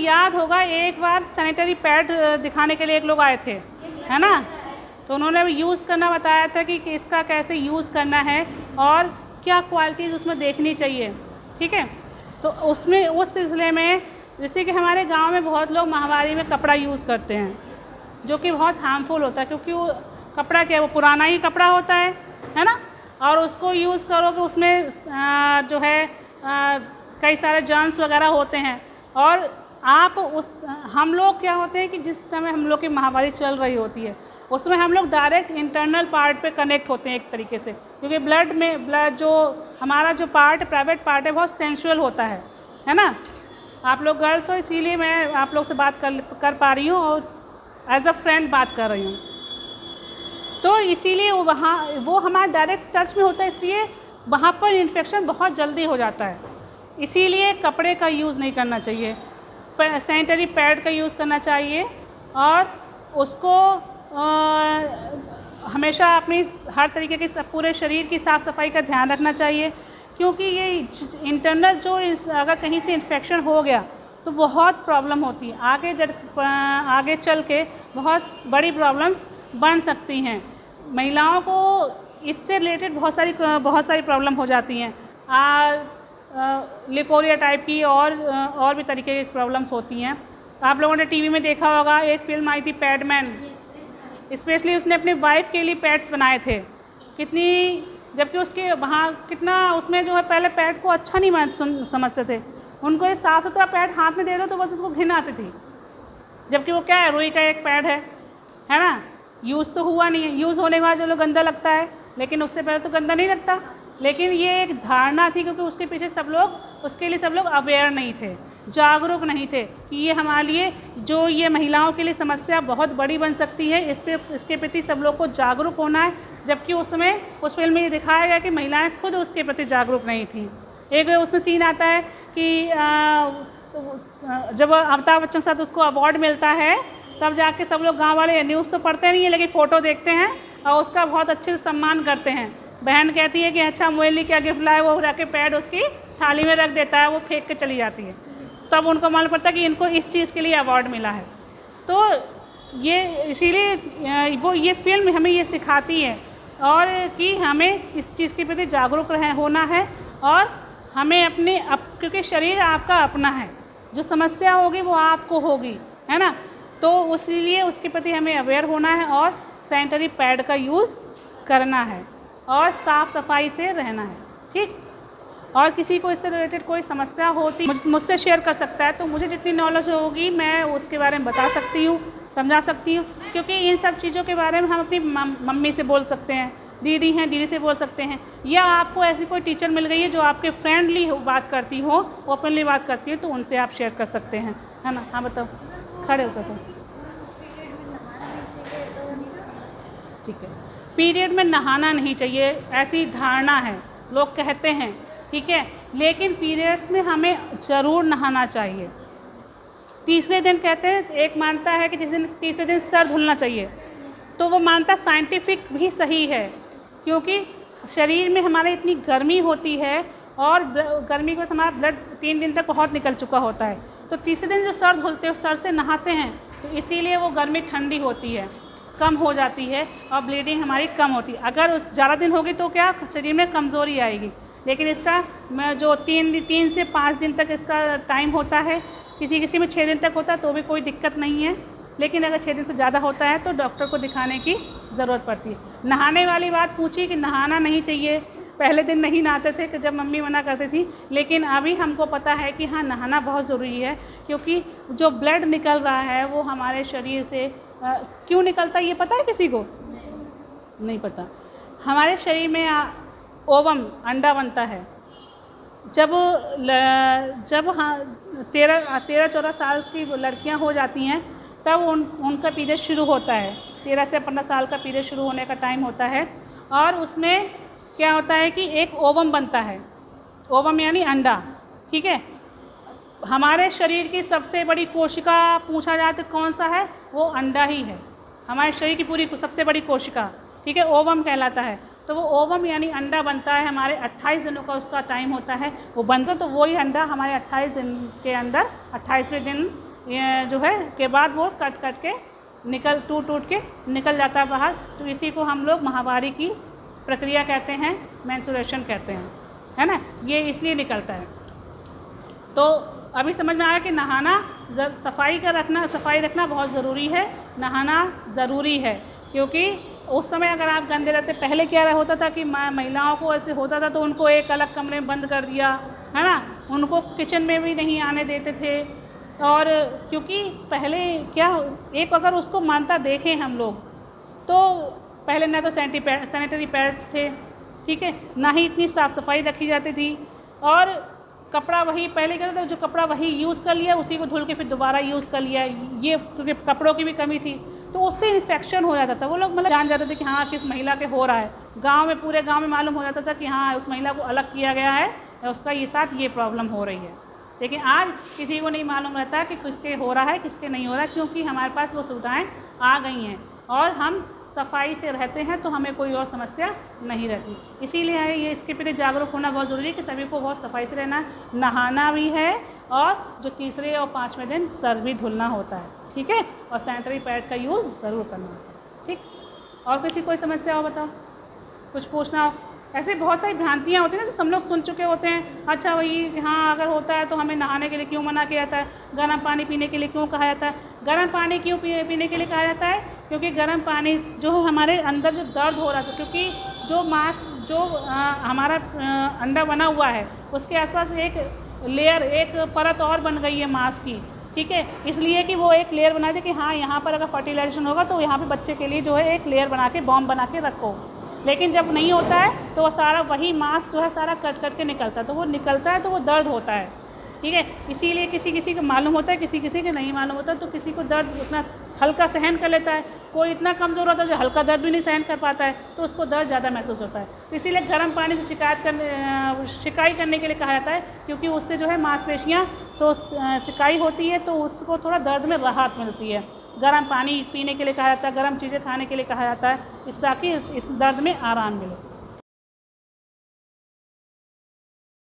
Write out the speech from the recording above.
याद होगा एक बार सैनिटरी पैड दिखाने के लिए एक लोग आए थे, है ना, तो उन्होंने यूज़ करना बताया था कि इसका कैसे यूज़ करना है और क्या क्वालिटीज़ उसमें देखनी चाहिए, ठीक है। तो उसमें उस सिलसिले में जैसे कि हमारे गांव में बहुत लोग माहवारी में कपड़ा यूज़ करते हैं जो कि बहुत हार्मफुल होता है, क्योंकि वो कपड़ा क्या है, वो पुराना ही कपड़ा होता है ना, और उसको यूज़ करोगे उसमें जो है कई सारे जर्म्स वगैरह होते हैं। और आप हम लोग क्या होते हैं कि जिस समय हम लोग की माहवारी चल रही होती है उसमें हम लोग डायरेक्ट इंटरनल पार्ट पे कनेक्ट होते हैं एक तरीके से, क्योंकि ब्लड जो हमारा जो पार्ट प्राइवेट पार्ट है बहुत सेंसुअल होता है ना। आप लोग गर्ल्स हो इसीलिए मैं आप लोग से बात कर पा रही हूँ और एज अ फ्रेंड बात कर रही हूँ, तो इसीलिए वो हमारे डायरेक्ट टच में होता है, इसलिए वहाँ पर इन्फेक्शन बहुत जल्दी हो जाता है। इसीलिए कपड़े का यूज़ नहीं करना चाहिए, सैनिटरी पैड का यूज़ करना चाहिए और उसको हमेशा अपनी हर तरीके की पूरे शरीर की साफ़ सफाई का ध्यान रखना चाहिए, क्योंकि ये इंटरनल जो अगर कहीं से इन्फेक्शन हो गया तो बहुत प्रॉब्लम होती है, आगे चल के बहुत बड़ी प्रॉब्लम्स बन सकती हैं। महिलाओं को इससे रिलेटेड बहुत सारी प्रॉब्लम हो जाती हैं, लिकोरिया टाइप की और भी तरीके की प्रॉब्लम्स होती हैं। आप लोगों ने टीवी में देखा होगा, एक फिल्म आई थी पैडमैन, स्पेशली उसने अपनी वाइफ के लिए पैड्स बनाए थे, जबकि उसके वहाँ कितना उसमें जो है पहले पैड को अच्छा नहीं समझते थे, उनको ये साफ़ सुथरा पैड हाथ में दे दो तो बस उसको घिन आती थी, जबकि वो क्या है, रुई का एक पैड है ना, यूज़ तो हुआ नहीं है, यूज़ होने के बाद चलो गंदा लगता है, लेकिन उससे पहले तो गंदा नहीं लगता। लेकिन ये एक धारणा थी, क्योंकि उसके पीछे उसके लिए सब लोग अवेयर नहीं थे, जागरूक नहीं थे कि ये हमारे लिए जो ये महिलाओं के लिए समस्या बहुत बड़ी बन सकती है, इसके प्रति सब लोग को जागरूक होना है। जबकि उस समय उस फिल्म में ये दिखाया गया कि महिलाएं खुद उसके प्रति जागरूक नहीं थी। एक उसमें सीन आता है कि जब अमिताभ बच्चन के साथ उसको अवार्ड मिलता है तब जाके सब लोग गाँव वाले न्यूज़ तो पढ़ते नहीं है लेकिन फ़ोटो देखते हैं और उसका बहुत अच्छे से सम्मान करते हैं। बहन कहती है कि अच्छा मेरे लिए क्या गिफ्ट लाए, वो जाके पैड उसकी थाली में रख देता है, वो फेंक के चली जाती है। तब उनको मालूम पड़ता है कि इनको इस चीज़ के लिए अवार्ड मिला है। तो ये इसीलिए वो ये फिल्म हमें ये सिखाती है और कि हमें इस चीज़ के प्रति जागरूक होना है और हमें क्योंकि शरीर आपका अपना है, जो समस्या होगी वो आपको होगी, है ना, तो इसलिए उसके प्रति हमें अवेयर होना है और सैनिटरी पैड का यूज़ करना है और साफ़ सफाई से रहना है, ठीक। और किसी को इससे रिलेटेड कोई समस्या होती मुझसे शेयर कर सकता है, तो मुझे जितनी नॉलेज होगी मैं उसके बारे में बता सकती हूँ, समझा सकती हूँ, क्योंकि इन सब चीज़ों के बारे में हम अपनी मम्मी से बोल सकते हैं, दीदी हैं दीदी से बोल सकते हैं, या आपको ऐसी कोई टीचर मिल गई है जो आपके फ्रेंडली बात करती हो, ओपनली बात करती है, तो उनसे आप शेयर कर सकते हैं, है ना। हाँ बताओ, खड़े होकर तो ठीक है। पीरियड में नहाना नहीं चाहिए, ऐसी धारणा है, लोग कहते हैं, ठीक है, लेकिन पीरियड्स में हमें ज़रूर नहाना चाहिए। तीसरे दिन कहते हैं, एक मानता है कि तीसरे दिन सर धुलना चाहिए, तो वो मानता साइंटिफिक भी सही है, क्योंकि शरीर में हमारे इतनी गर्मी होती है और गर्मी के बाद हमारा ब्लड 3 दिन तक बहुत निकल चुका होता है, तो तीसरे दिन जो सर धुलते हो, सर से नहाते हैं, तो इसीलिए वो गर्मी ठंडी होती है, कम हो जाती है और ब्लीडिंग हमारी कम होती है। अगर उस ज़्यादा दिन होगी तो क्या शरीर में कमज़ोरी आएगी, लेकिन इसका जो 3 से 5 दिन तक इसका टाइम होता है, किसी में 6 दिन तक होता है तो भी कोई दिक्कत नहीं है, लेकिन अगर 6 दिन से ज़्यादा होता है तो डॉक्टर को दिखाने की ज़रूरत पड़ती है। नहाने वाली बात पूछी कि नहाना नहीं चाहिए, पहले दिन नहीं नहाते थे कि जब मम्मी मना करती थी, लेकिन अभी हमको पता है कि हाँ नहाना बहुत ज़रूरी है, क्योंकि जो ब्लड निकल रहा है वो हमारे शरीर से क्यों निकलता है ये पता है किसी को? नहीं पता। हमारे शरीर में ओवम अंडा बनता है, जब 13-14 साल की लड़कियां हो जाती हैं तब उनका पीरियड शुरू होता है, 13 से 15 साल का पीरियड शुरू होने का टाइम होता है, और उसमें क्या होता है कि एक ओवम बनता है, ओवम यानी अंडा, ठीक है। हमारे शरीर की सबसे बड़ी कोशिका पूछा जाए तो कौन सा है? वो अंडा ही है, हमारे शरीर की पूरी सबसे बड़ी कोशिका, ठीक है, ओवम कहलाता है। तो वो ओवम यानी अंडा बनता है, हमारे 28 दिनों का उसका टाइम होता है, वो बनता तो वही अंडा हमारे 28 दिन के अंदर 28वें दिन ये जो है के बाद वो कट के टूट के निकल जाता है बाहर। तो इसी को हम लोग माहवारी की प्रक्रिया कहते हैं, मेंस्ट्रुएशन कहते हैं, है ना। ये इसलिए निकलता है। तो अभी समझ में आया कि नहाना सफाई रखना बहुत ज़रूरी है। नहाना ज़रूरी है क्योंकि उस समय अगर आप गंदे रहते, पहले क्या होता था कि महिलाओं को ऐसे होता था तो उनको एक अलग कमरे में बंद कर दिया, है ना, उनको किचन में भी नहीं आने देते थे। और क्योंकि पहले क्या, एक अगर उसको मानता देखें हम लोग तो पहले ना तो सैनिटरी पैड थे, ठीक है, ना ही इतनी साफ़ सफाई रखी जाती थी। और कपड़ा वही पहले क्या था, जो कपड़ा वही यूज़ कर लिया उसी को धुल के फिर दोबारा यूज़ कर लिया, ये क्योंकि कपड़ों की भी कमी थी तो उससे इन्फेक्शन हो जाता था। वो लोग मतलब जान जाते थे कि हाँ किस महिला के हो रहा है। गांव में, पूरे गांव में मालूम हो जाता था कि हाँ उस महिला को अलग किया गया है, उसका ये साथ ये प्रॉब्लम हो रही है। लेकिन आज किसी को नहीं मालूम रहता कि किसके हो रहा है किसके नहीं हो रहा है, क्योंकि हमारे पास वो सुविधाएँ आ गई हैं और हम सफाई से रहते हैं तो हमें कोई और समस्या नहीं रहती। इसीलिए ये इसके प्रति जागरूक होना बहुत ज़रूरी है कि सभी को बहुत सफाई से रहना, नहाना भी है और जो तीसरे और 5वें दिन सर भी धुलना होता है, ठीक है, और सैनिटरी पैड का यूज़ ज़रूर करना होता है, ठीक। और किसी कोई समस्या हो बताओ, कुछ पूछना हो। ऐसे बहुत सारी भ्रांतियाँ होती हैं ना जो हम लोग सुन चुके होते हैं। अच्छा वही, हाँ अगर होता है तो हमें नहाने के लिए क्यों मना किया जाता है, गर्म पानी पीने के लिए क्यों कहा जाता है। गर्म पानी क्यों पीने के लिए कहा जाता है, क्योंकि गर्म पानी जो है हमारे अंदर जो दर्द हो रहा था, क्योंकि जो हमारा अंडा बना हुआ है उसके आसपास एक परत और बन गई है मांस की, ठीक है, इसलिए कि वो एक लेयर बना दे कि हाँ यहाँ पर अगर फर्टिलाइजेशन होगा तो यहाँ पे बच्चे के लिए जो है एक लेयर बना के बॉम्ब बना के रखो। लेकिन जब नहीं होता है तो वो सारा वही मांस जो है सारा कट के निकलता है, तो वो निकलता है तो वो दर्द होता है, ठीक है। इसीलिए किसी को मालूम होता है, किसी को नहीं मालूम होता, तो किसी को दर्द उतना हल्का सहन कर लेता है, कोई इतना कमज़ोर होता है जो हल्का दर्द भी नहीं सहन कर पाता है, तो उसको दर्द ज़्यादा महसूस होता है। तो इसीलिए गर्म पानी से शिकाई करने के लिए कहा जाता है, क्योंकि उससे जो है मांसपेशियाँ तो सिकाई होती है तो उसको थोड़ा दर्द में राहत मिलती है। गर्म पानी पीने के लिए कहा जाता है, गर्म चीज़ें खाने के लिए कहा जाता है, ताकि इस दर्द में आराम मिले।